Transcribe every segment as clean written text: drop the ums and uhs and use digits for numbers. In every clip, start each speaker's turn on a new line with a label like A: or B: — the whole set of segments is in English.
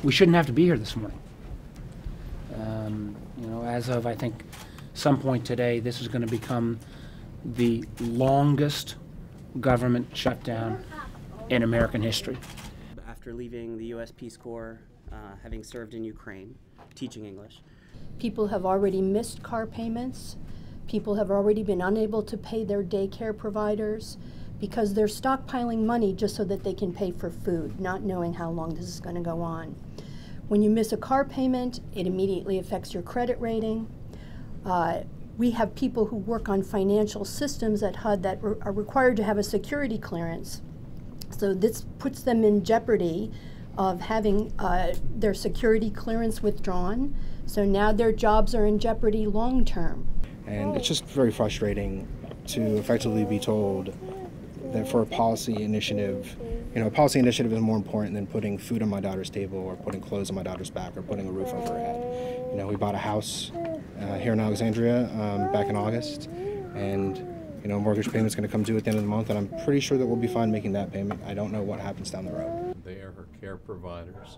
A: We shouldn't have to be here this morning. You know, as of, I think, some point today, this is going to become the longest government shutdown in American history.
B: After leaving the U.S. Peace Corps, having served in Ukraine, teaching English.
C: People have already missed car payments. People have already been unable to pay their daycare providers because they're stockpiling money just so that they can pay for food, not knowing how long this is going to go on. When you miss a car payment, it immediately affects your credit rating. We have people who work on financial systems at HUD that are required to have a security clearance. So this puts them in jeopardy of having their security clearance withdrawn. So now their jobs are in jeopardy long term.
D: And it's just very frustrating to effectively be told that for a policy initiative, you know, a policy initiative is more important than putting food on my daughter's table or putting clothes on my daughter's back or putting a roof over her head. You know, we bought a house here in Alexandria back in August, and you know, mortgage payment's going to come due at the end of the month, and I'm pretty sure that we'll be fine making that payment. I don't know what happens down the road.
E: They are her care providers.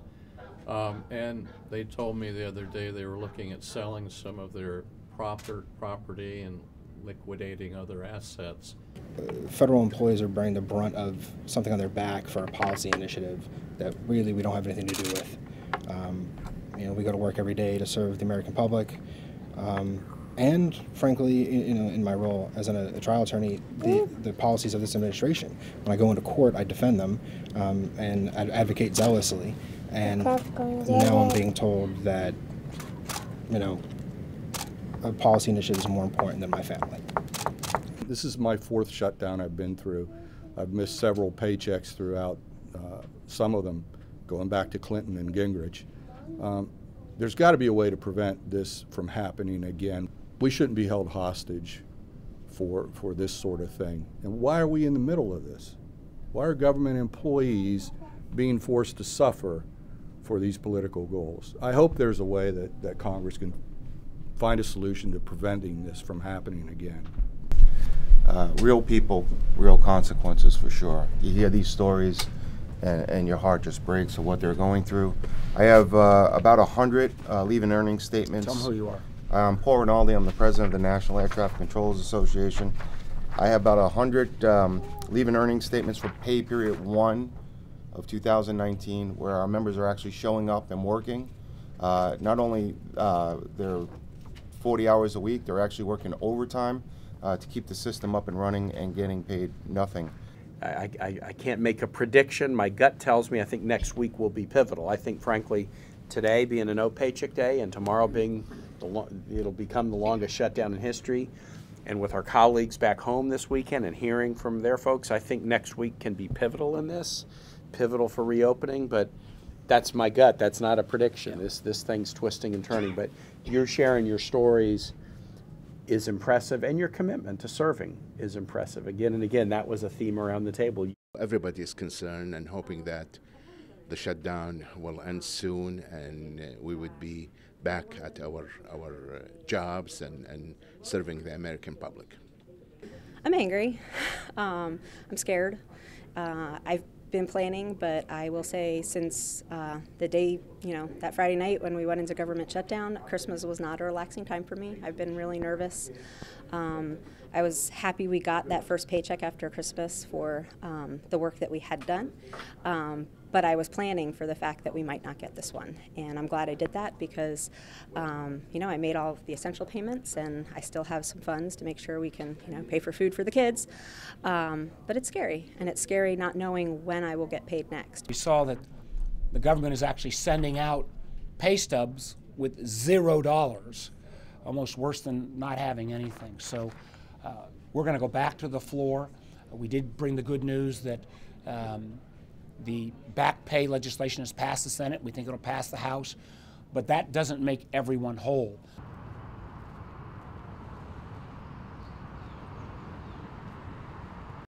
E: And they told me the other day they were looking at selling some of their property and liquidating other assets.
D: Federal employees are bearing the brunt of something on their back for a policy initiative that really we don't have anything to do with. You know, we go to work every day to serve the American public. And frankly, you know, in my role as a trial attorney, the policies of this administration. When I go into court, I defend them and advocate zealously. And now I'm being told that, you know, a policy initiative is more important than my family.
F: This is my fourth shutdown I've been through. I've missed several paychecks throughout, some of them going back to Clinton and Gingrich. There's got to be a way to prevent this from happening again. We shouldn't be held hostage for this sort of thing. And why are we in the middle of this? Why are government employees being forced to suffer for these political goals? I hope there's a way that Congress can find a solution to preventing this from happening again.
G: Real people, real consequences for sure. You hear these stories and your heart just breaks of what they're going through. I have about 100 leave and earnings statements.
A: Tell them who you are.
G: I'm Paul Rinaldi. I'm the president of the National Air Traffic Controllers Association. I have about 100 leave and earnings statements for pay period 1 of 2019, where our members are actually showing up and working. Not only they're 40 hours a week, they're actually working overtime to keep the system up and running and getting paid nothing.
H: I can't make a prediction. My gut tells me I think next week will be pivotal. I think, frankly, today being a no paycheck day and tomorrow being it'll become the longest shutdown in history. And with our colleagues back home this weekend and hearing from their folks, I think next week can be pivotal in this, pivotal for reopening. But that's my gut. That's not a prediction. This thing's twisting and turning. But you're sharing your stories is impressive, and your commitment to serving is impressive. Again and again, that was a theme around the table.
I: Everybody is concerned and hoping that the shutdown will end soon and we would be back at our jobs and serving the American public.
J: I'm angry. I'm scared. I've been planning, but I will say since the day, that Friday night when we went into government shutdown, Christmas was not a relaxing time for me. I've been really nervous. I was happy we got that first paycheck after Christmas for the work that we had done. But I was planning for the fact that we might not get this one. And I'm glad I did that because, I made all of the essential payments and I still have some funds to make sure we can, pay for food for the kids. But it's scary, and it's scary not knowing when I will get paid next.
A: We saw that the government is actually sending out pay stubs with $0, almost worse than not having anything. So we're going to go back to the floor. We did bring the good news that the back pay legislation has passed the Senate. We think it'll pass the House, but that doesn't make everyone whole.